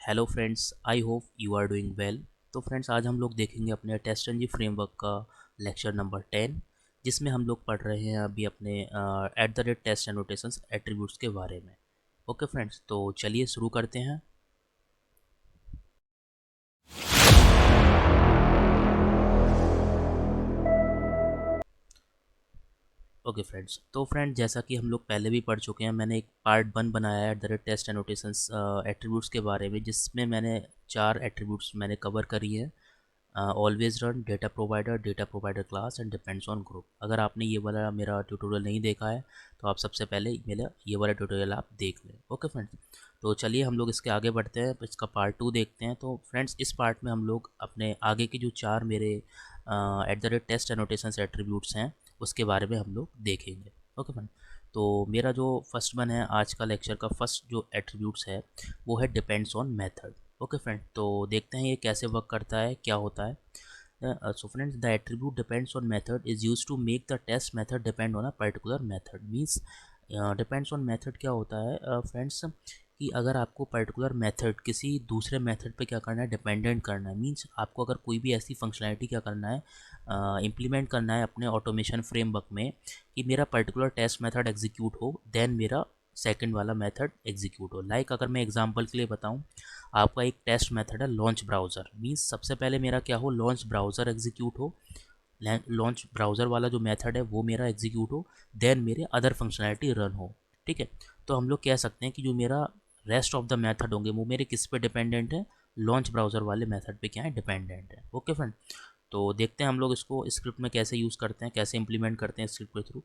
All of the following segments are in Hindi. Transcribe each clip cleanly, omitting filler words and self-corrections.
Hello friends, I hope you are doing well. तो फ्रेंड्स, आज हम लोग देखेंगे अपने टेस्टनजी फ्रेमवर्क का लेक्चर नंबर 10, जिसमें हम लोग पढ़ रहे हैं अभी अपने at the rate test annotations attributes के बारे में। ओके फ्रेंड्स, तो चलिए शुरू करते हैं। ओके फ्रेंड्स, तो फ्रेंड जैसा कि हम लोग पहले भी पढ़ चुके हैं, मैंने एक पार्ट 1 बनाया है at the rate test annotations attributes के बारे में, जिसमें मैंने 4 एट्रीब्यूट्स मैंने कवर करी है। Always run, data provider class and depends on group. अगर आपने ये वाला मेरा ट्यूटोरियल नहीं देखा है तो आप सबसे पहले मेरा ये वाला ट्यूटोरियल आप देख लें। ओके फ्रेंड्स, तो चलिए हम लोग इसके आगे बढ़ते हैं, इसका पार्ट 2 देखते हैं। तो फ्रेंड्स, इस पार्ट में हम लोग अपने आगे के जो 4 मेरे at the rate test annotations attributes हैं उसके बारे में हम लोग देखेंगे। ओके फ्रेंड, तो मेरा जो फर्स्ट वन है आज का लेक्चर का फर्स्ट जो एट्रीब्यूट्स है वो है depends on method. Okay friend, तो देखते हैं ये कैसे वर्क करता है, क्या होता है। So friends, the attribute depends on method is used to make the test method depend on a particular method means depends on method क्या होता है फ्रेंड्स, कि अगर आपको पर्टिकुलर मेथड किसी दूसरे मेथड पे क्या करना है, डिपेंडेंट करना है। मींस आपको अगर कोई भी ऐसी फंक्शनैलिटी क्या करना है, इम्प्लीमेंट करना है अपने ऑटोमेशन फ्रेमवर्क में कि मेरा पर्टिकुलर टेस्ट मेथड एग्जीक्यूट हो, देन मेरा सेकंड वाला मेथड एग्जीक्यूट हो। लाइक अगर मैं एग्जांपल के लिए बताऊं, आपका एक टेस्ट मेथड है लॉन्च ब्राउज़र। मीन्स सबसे पहले मेरा क्या हो, लॉन्च ब्राउज़र एग्जीक्यूट हो। लॉन्च ब्राउज़र वाला जो मेथड है वो मेरा एग्जीक्यूट हो, देन मेरे अदर फंक्शनैलिटी रन हो। ठीक है, तो हम लोग कह सकते हैं कि जो मेरा रेस्ट ऑफ द मेथड होंगे वो मेरे किस पे डिपेंडेंट है, लॉन्च ब्राउज़र वाले मेथड पे क्या है, डिपेंडेंट है। ओके फ्रेंड, तो देखते हैं हम लोग इसको स्क्रिप्ट में कैसे यूज़ करते हैं, कैसे इंप्लीमेंट करते हैं स्क्रिप्ट के थ्रू।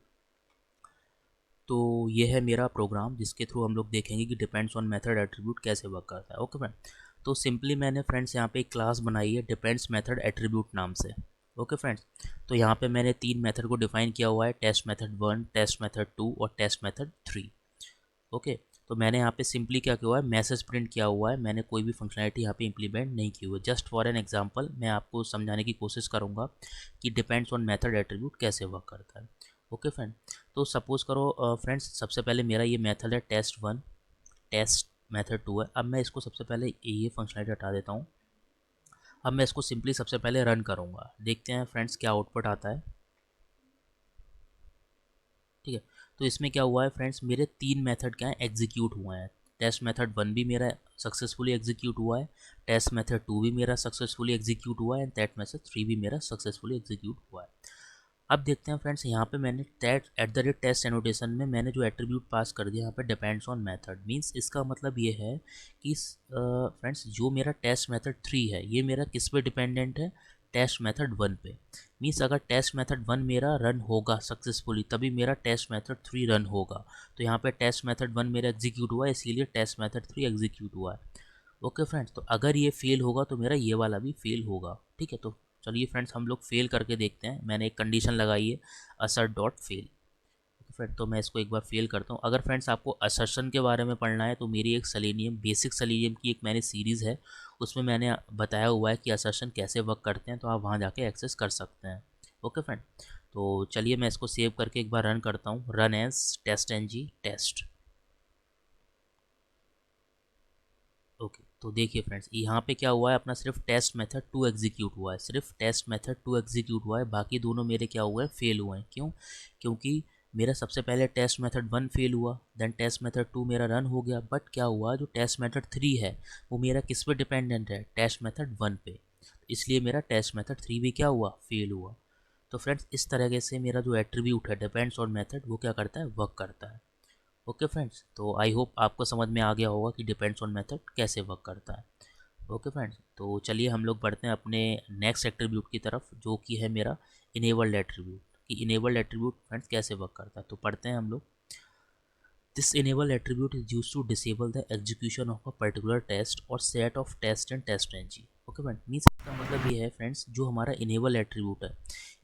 तो ये है मेरा प्रोग्राम जिसके थ्रू हम लोग देखेंगे कि डिपेंड्स ऑन मेथड एट्रीब्यूट कैसे वर्क करता है। ओके फ्रेंड, तो सिंपली मैंने फ्रेंड्स यहाँ पे एक क्लास बनाई है डिपेंड्स मेथड एट्रीब्यूट नाम से। ओके फ्रेंड्स, तो यहाँ पे मैंने 3 मेथड को डिफाइन किया हुआ है, टेस्ट मेथड 1, टेस्ट मेथड 2 और टेस्ट मेथड 3। ओके, तो मैंने यहाँ पे सिंपली क्या किया हुआ है, मैसेज प्रिंट किया हुआ है। मैंने कोई भी फंक्शनैलिटी यहाँ पे इंप्लीमेंट नहीं की हुई है। जस्ट फॉर एन एग्जांपल मैं आपको समझाने की कोशिश करूँगा कि डिपेंड्स ऑन मेथड एट्रीब्यूट कैसे वर्क करता है। ओके फ्रेंड, तो सपोज़ करो फ्रेंड्स, सबसे पहले मेरा ये मेथड है टेस्ट 1, टेस्ट मेथड 2 है। अब मैं इसको सबसे पहले ये फंक्शनैलिटी हटा देता हूँ। अब मैं इसको सिंपली सबसे पहले रन करूँगा, देखते हैं फ्रेंड्स क्या आउटपुट आता है। ठीक है, तो इसमें क्या हुआ है फ्रेंड्स, मेरे 3 मेथड क्या है, एग्जीक्यूट हुए हैं। टेस्ट मेथड 1 भी मेरा सक्सेसफुली एग्जीक्यूट हुआ है, टेस्ट मेथड 2 भी मेरा सक्सेसफुली एग्जीक्यूट हुआ है एंड टेस्ट मेथड 3 भी मेरा सक्सेसफुली एग्जीक्यूट हुआ है। अब देखते हैं फ्रेंड्स, यहाँ पे मैंने at the rate test annotation में मैंने जो एट्रीब्यूट पास कर दिया यहाँ पे डिपेंड्स ऑन मेथड। मींस इसका मतलब ये है कि फ्रेंड्स जो मेरा टेस्ट मेथड 3 है ये मेरा किस पे डिपेंडेंट है, टेस्ट मेथड 1 पे। मींस अगर टेस्ट मेथड 1 मेरा रन होगा सक्सेसफुली तभी मेरा टेस्ट मेथड 3 रन होगा। तो यहाँ पे टेस्ट मेथड 1 मेरा एग्जीक्यूट हुआ है, इसीलिए टेस्ट मेथड 3 एग्जीक्यूट हुआ है। ओके फ्रेंड्स, तो अगर ये फेल होगा तो मेरा ये वाला भी फेल होगा। ठीक है, तो चलिए फ्रेंड्स हम लोग फेल करके देखते हैं। मैंने एक कंडीशन लगाई है असर्ट डॉट फेल। फ्रेंड, तो मैं इसको एक बार फेल करता हूँ। अगर फ्रेंड्स आपको असर्शन के बारे में पढ़ना है तो मेरी एक सेलेनियम बेसिक सेलेनियम की एक मैंने सीरीज़ है, उसमें मैंने बताया हुआ है कि असर्शन कैसे वर्क करते हैं, तो आप वहाँ जाके एक्सेस कर सकते हैं। ओके फ्रेंड, तो चलिए मैं इसको सेव करके एक बार रन करता हूँ, run as TestNG test. Okay, तो देखिए फ्रेंड्स यहाँ पे क्या हुआ है, अपना सिर्फ टेस्ट मेथड 2 एग्जीक्यूट हुआ है, सिर्फ टेस्ट मेथड 2 एग्जीक्यूट हुआ है, बाकी दोनों मेरे क्या हुए हैं, फेल हुए हैं। क्यों? क्योंकि मेरा सबसे पहले टेस्ट मेथड 1 फेल हुआ, देन टेस्ट मेथड 2 मेरा रन हो गया, बट क्या हुआ, जो टेस्ट मेथड 3 है वो मेरा किस पे डिपेंडेंट है, टेस्ट मेथड 1 पे। इसलिए मेरा टेस्ट मेथड 3 भी क्या हुआ, फेल हुआ। तो फ्रेंड्स इस तरीके से मेरा जो एट्रीब्यूट है डिपेंड्स ऑन मेथड वो क्या करता है, वर्क करता है। ओके फ्रेंड्स, तो आई होप आपको समझ में आ गया होगा कि डिपेंड्स ऑन मेथड कैसे वर्क करता है। ओके फ्रेंड्स, तो चलिए हम लोग बढ़ते हैं अपने नेक्स्ट एट्रीब्यूट की तरफ, जो कि है मेरा इनेबल्ड एट्रीब्यूट। कि इनेबल्ड एट्रीब्यूट फ्रेंड्स कैसे वर्क करता है, तो पढ़ते हैं हम लोग। This enable attribute is use to disable the execution of a particular test और set of test and TestNG. Okay friend, means इसका मतलब ये है फ्रेंड्स, जो हमारा इनेबल एट्रीब्यूट है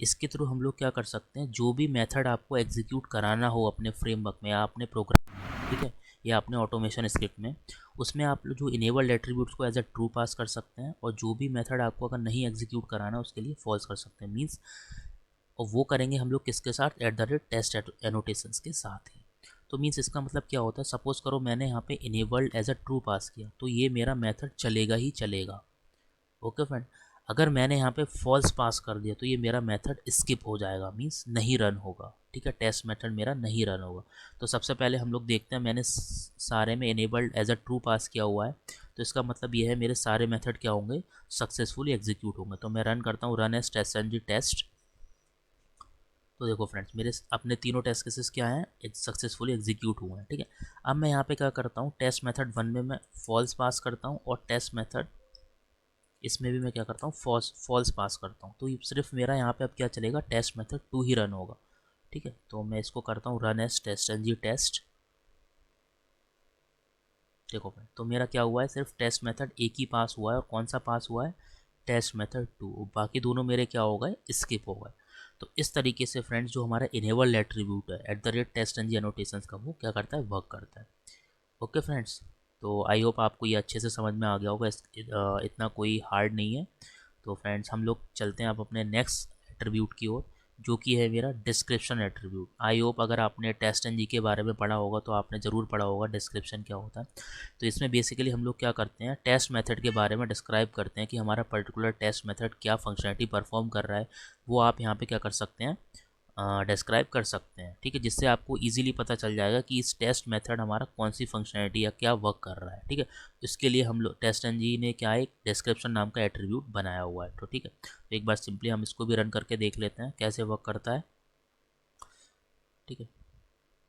इसके थ्रू हम लोग क्या कर सकते हैं, जो भी मेथड आपको एग्जीक्यूट कराना हो अपने फ्रेमवर्क में या अपने प्रोग्राम, ठीक है, या अपने ऑटोमेशन स्क्रिप्ट में, उसमें आप जो इनेबल्ड एट्रीब्यूट्स को एज अ ट्रू पास कर सकते हैं, और जो भी मेथड आपको अगर नहीं एग्जीक्यूट कराना उसके लिए फॉल्स कर सकते हैं। मीन्स और वो करेंगे हम लोग किसके साथ, at the rate test annotations के साथ ही। तो मीन्स इसका मतलब क्या होता है, सपोज करो मैंने यहाँ पे इनेबल्ड एज अ ट्रू पास किया तो ये मेरा मेथड चलेगा ही चलेगा। ओके फ्रेंड, अगर मैंने यहाँ पे फॉल्स पास कर दिया तो ये मेरा मेथड स्किप हो जाएगा, मीन्स नहीं रन होगा। ठीक है, टेस्ट मेथड मेरा नहीं रन होगा। तो सबसे पहले हम लोग देखते हैं, मैंने सारे में इनेबल्ड एज अ ट्रू पास किया हुआ है, तो इसका मतलब ये है मेरे सारे मेथड क्या होंगे, सक्सेसफुली एग्जीक्यूट होंगे। तो मैं रन करता हूँ, run as TestNG test. तो देखो फ्रेंड्स, मेरे अपने तीनों टेस्ट केसेस क्या हैं, सक्सेसफुली एग्जीक्यूट हुए हैं। ठीक है, अब मैं यहाँ पे क्या करता हूँ, टेस्ट मेथड 1 में मैं फॉल्स पास करता हूँ और टेस्ट मेथड इसमें भी मैं क्या करता हूँ, फॉल्स पास करता हूँ। तो सिर्फ मेरा यहाँ पे अब क्या चलेगा, टेस्ट मेथड 2 ही रन होगा। ठीक है, तो मैं इसको करता हूँ run as TestNG test. देखो फ्रेंड, तो मेरा क्या हुआ है, सिर्फ टेस्ट मेथड एक ही पास हुआ है, और कौन सा पास हुआ है, टेस्ट मेथड 2। बाकी दोनों मेरे क्या हो गए, स्किप हो गए। तो इस तरीके से फ्रेंड्स जो हमारा इनेबल्ड एट्रीब्यूट है at the rate TestNG annotations का, वो क्या करता है, वर्क करता है। ओके फ्रेंड्स, तो आई होप आपको ये अच्छे से समझ में आ गया होगा, इतना कोई हार्ड नहीं है। तो फ्रेंड्स हम लोग चलते हैं अब अपने नेक्स्ट एट्रीब्यूट की ओर, जो कि है मेरा डिस्क्रिप्शन एट्रीब्यूट। आई होप अगर आपने टेस्ट एनजी के बारे में पढ़ा होगा तो आपने ज़रूर पढ़ा होगा डिस्क्रिप्शन क्या होता है। तो इसमें बेसिकली हम लोग क्या करते हैं, टेस्ट मेथड के बारे में डिस्क्राइब करते हैं कि हमारा पर्टिकुलर टेस्ट मेथड क्या फंक्शनलिटी परफॉर्म कर रहा है, वो आप यहाँ पे क्या कर सकते हैं, डिस्क्राइब कर सकते हैं। ठीक है, जिससे आपको इजीली पता चल जाएगा कि इस टेस्ट मेथड हमारा कौन सी फंक्शनलिटी या क्या वर्क कर रहा है। ठीक है, इसके लिए हम लोग टेस्ट एनजी ने क्या एक डिस्क्रिप्शन नाम का एट्रीब्यूट बनाया हुआ है। तो ठीक है, तो एक बार सिंपली हम इसको भी रन करके देख लेते हैं कैसे वर्क करता है। ठीक है,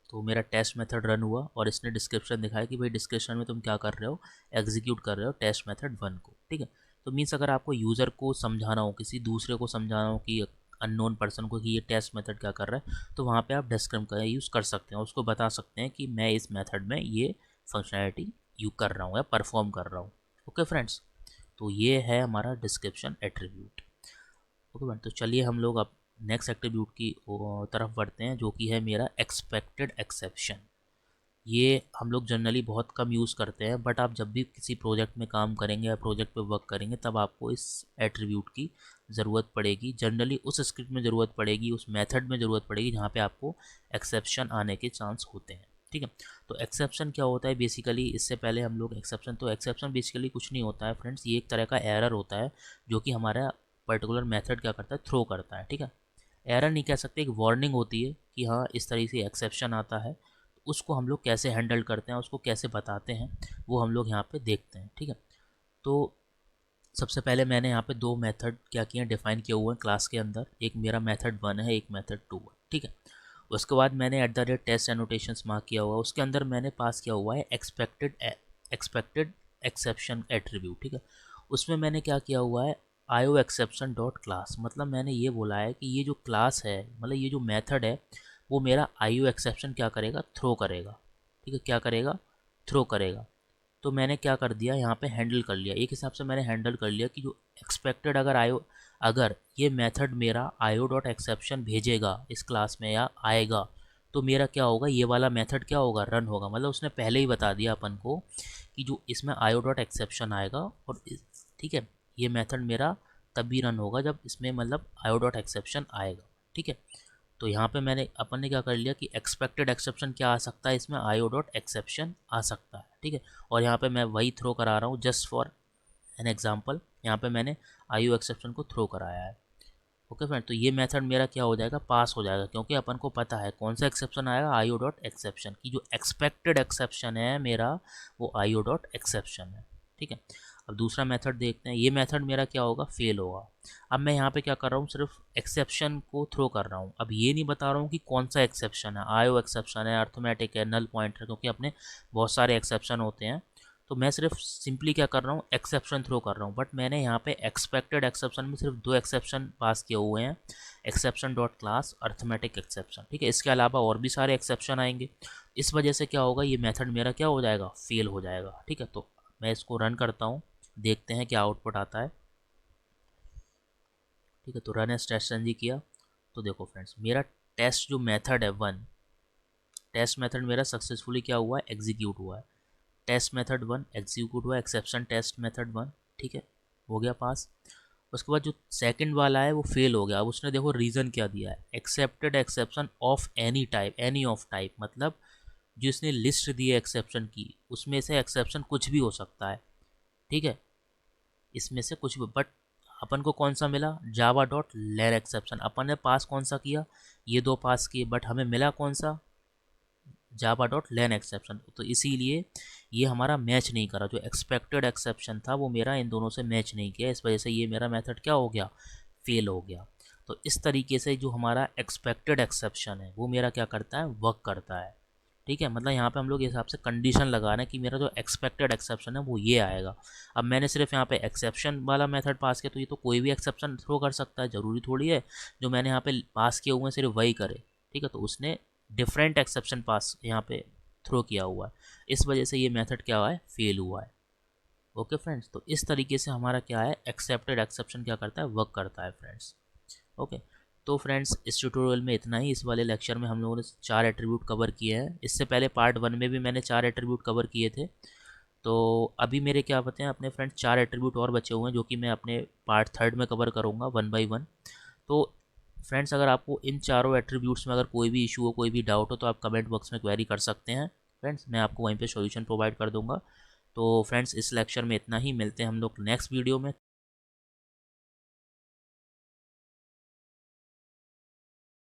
तो मेरा टेस्ट मेथड रन हुआ और इसने डिस्क्रिप्शन दिखाया कि भाई डिस्क्रिप्शन में तुम क्या कर रहे हो, एग्जीक्यूट कर रहे हो टेस्ट मेथड 1 को। ठीक है, तो मीन्स अगर आपको यूज़र को समझाना हो, किसी दूसरे को समझाना हो कि अननोन पर्सन को कि ये टेस्ट मेथड क्या कर रहा है, तो वहाँ पे आप डिस्क्रिप्शन का यूज़ कर सकते हैं, उसको बता सकते हैं कि मैं इस मेथड में ये फंक्शनैलिटी यूज कर रहा हूँ या परफॉर्म कर रहा हूँ। ओके फ्रेंड्स, तो ये है हमारा डिस्क्रिप्शन एट्रीब्यूट। ओके फ्रेंड, तो चलिए हम लोग अब नेक्स्ट एट्रीब्यूट की तरफ बढ़ते हैं, जो कि है मेरा एक्सपेक्टेड एक्सेप्शन। ये हम लोग जनरली बहुत कम यूज़ करते हैं, बट आप जब भी किसी प्रोजेक्ट में काम करेंगे या प्रोजेक्ट पे वर्क करेंगे तब आपको इस एट्रीब्यूट की ज़रूरत पड़ेगी। जनरली उस स्क्रिप्ट में ज़रूरत पड़ेगी, उस मेथड में ज़रूरत पड़ेगी जहाँ पे आपको एक्सेप्शन आने के चांस होते हैं। ठीक है, तो एक्सेप्शन क्या होता है बेसिकली, इससे पहले हम लोग एक्सेप्शन बेसिकली कुछ नहीं होता है फ्रेंड्स, ये एक तरह का एरर होता है जो कि हमारा पर्टिकुलर मेथड क्या करता है, थ्रो करता है। ठीक है, एरर नहीं कह सकते, एक वार्निंग होती है कि हाँ इस तरीके से एक्सेप्शन आता है। उसको हम लोग कैसे हैंडल करते हैं, उसको कैसे बताते हैं, वो हम लोग यहाँ पे देखते हैं। ठीक है, तो सबसे पहले मैंने यहाँ पे दो मेथड क्या किए हैं, डिफाइन किए हुए हैं क्लास के अंदर। एक मेरा मेथड 1 है, एक मेथड 2 है। ठीक है, उसके बाद मैंने at the rate test annotations mark किया हुआ है, उसके अंदर मैंने पास किया हुआ है एक्सपेक्टेड एक्सेप्शन एट्रीब्यूट। ठीक है, उसमें मैंने क्या किया हुआ है, आयो एक्सेप्शन डॉट क्लास, मतलब मैंने ये बोला है कि ये जो क्लास है, मतलब ये जो मेथड है, वो मेरा आईओ एक्सेप्शन क्या करेगा, थ्रो करेगा। ठीक है, क्या करेगा, थ्रो करेगा। तो मैंने क्या कर दिया, यहाँ पे हैंडल कर लिया, एक हिसाब से मैंने हैंडल कर लिया कि जो एक्सपेक्टेड अगर ये मेथड मेरा आईओ डॉट एक्सेप्शन भेजेगा इस क्लास में या आएगा, तो मेरा क्या होगा, ये वाला मेथड क्या होगा, रन होगा। मतलब उसने पहले ही बता दिया अपन को कि जो इसमें आईओ डॉट एक्सेप्शन आएगा, और ठीक है, ये मेथड मेरा तभी रन होगा जब इसमें मतलब आईओ डॉट एक्सेप्शन आएगा। ठीक है, तो यहाँ पे मैंने अपन ने क्या कर लिया कि एक्सपेक्टेड एक्सेप्शन क्या आ सकता है, इसमें आईओ डॉट एक्सेप्शन आ सकता है। ठीक है, और यहाँ पे मैं वही थ्रो करा रहा हूँ, जस्ट फॉर एन एग्जांपल, यहाँ पे मैंने आईओ एक्सेप्शन को थ्रो कराया है। ओके फ्रेंड, तो ये मेथड मेरा क्या हो जाएगा, पास हो जाएगा, क्योंकि अपन को पता है कौन सा एक्सेप्शन आएगा, आईओ डॉट एक्सेप्शन की जो एक्सपेक्टेड एक्सेप्शन है मेरा, वो आईओ डॉट एक्सेप्शन है। ठीक है, अब दूसरा मेथड देखते हैं, ये मेथड मेरा क्या होगा, फेल होगा। अब मैं यहाँ पे क्या कर रहा हूँ, सिर्फ एक्सेप्शन को थ्रो कर रहा हूँ। अब ये नहीं बता रहा हूँ कि कौन सा एक्सेप्शन है, आईओ एक्सेप्शन है, अर्थमेटिक है, नल पॉइंटर, क्योंकि अपने बहुत सारे एक्सेप्शन होते हैं। तो मैं सिर्फ सिंपली क्या कर रहा हूँ, एक्सेप्शन थ्रो कर रहा हूँ। बट मैंने यहाँ पे एक्सपेक्टेड एक्सेप्शन में सिर्फ 2 एक्सेप्शन पास किए हुए हैं, exception dot class, arithmetic exception. ठीक है, इसके अलावा और भी सारे एक्सेप्शन आएंगे। इस वजह से क्या होगा, ये मेथड मेरा क्या हो जाएगा, फेल हो जाएगा। ठीक है, तो मैं इसको रन करता हूँ, देखते हैं क्या आउटपुट आता है। ठीक है, तो रन एज टेस्ट एनजी किया, तो देखो फ्रेंड्स, मेरा टेस्ट जो मेथड है 1, टेस्ट मेथड मेरा सक्सेसफुली क्या हुआ है, एग्जीक्यूट हुआ है। टेस्ट मेथड 1 एग्जीक्यूट हुआ, एक्सेप्शन टेस्ट मेथड 1। ठीक है, हो गया पास। उसके बाद जो सेकंड वाला है वो फेल हो गया। अब उसने देखो रीज़न क्या दिया है, accepted exception of any type, any of type, मतलब जो इसने लिस्ट दी है एक्सेप्शन की, उसमें से एक्सेप्शन कुछ भी हो सकता है, ठीक है, इसमें से कुछ भी। बट अपन को कौन सा मिला, जावा डॉट लेर एक्सेप्शन। अपन ने पास कौन सा किया, ये दो पास किए, बट हमें मिला कौन सा, जावा डॉट लेन एक्सेप्शन। तो इसीलिए ये हमारा मैच नहीं करा, जो एक्सपेक्टेड एक्सेप्शन था वो मेरा इन दोनों से मैच नहीं किया, इस वजह से ये मेरा मेथड क्या हो गया, फेल हो गया। तो इस तरीके से जो हमारा एक्सपेक्टेड एक्सेप्शन है वो मेरा क्या करता है, वर्क करता है, ठीक है। मतलब यहाँ पे हम लोग इस हिसाब से कंडीशन लगा रहे हैं कि मेरा जो एक्सपेक्टेड एक्सेप्शन है वो ये आएगा। अब मैंने सिर्फ यहाँ पे एक्सेप्शन वाला मेथड पास किया, तो ये तो कोई भी एक्सेप्शन थ्रो कर सकता है, ज़रूरी थोड़ी है जो मैंने यहाँ पे पास किए हुए हैं सिर्फ वही करे, ठीक है। तो उसने डिफरेंट एक्सेप्शन पास यहाँ पे थ्रो किया हुआ है, इस वजह से ये मेथड क्या हुआ है, फेल हुआ है। ओके फ्रेंड्स, तो इस तरीके से हमारा क्या है, एक्सेप्टेड एक्सेप्शन क्या करता है, वर्क करता है फ्रेंड्स। ओके, तो फ्रेंड्स इस ट्यूटोरियल में इतना ही। इस वाले लेक्चर में हम लोगों ने 4 एट्रीब्यूट कवर किए हैं। इससे पहले पार्ट 1 में भी मैंने 4 एट्रीब्यूट कवर किए थे। तो अभी मेरे क्या बताते हैं अपने फ्रेंड्स, 4 एट्रीब्यूट और बचे हुए हैं जो कि मैं अपने पार्ट 3 में कवर करूँगा 1 बाई 1। तो फ्रेंड्स अगर आपको इन चारों एट्रीब्यूट्स में अगर कोई भी इशू हो, कोई भी डाउट हो, तो आप कमेंट बॉक्स में क्वेरी कर सकते हैं फ्रेंड्स, मैं आपको वहीं पे सॉल्यूशन प्रोवाइड कर दूंगा। तो फ्रेंड्स इस लेक्चर में इतना ही, मिलते हैं हम लोग नेक्स्ट वीडियो में।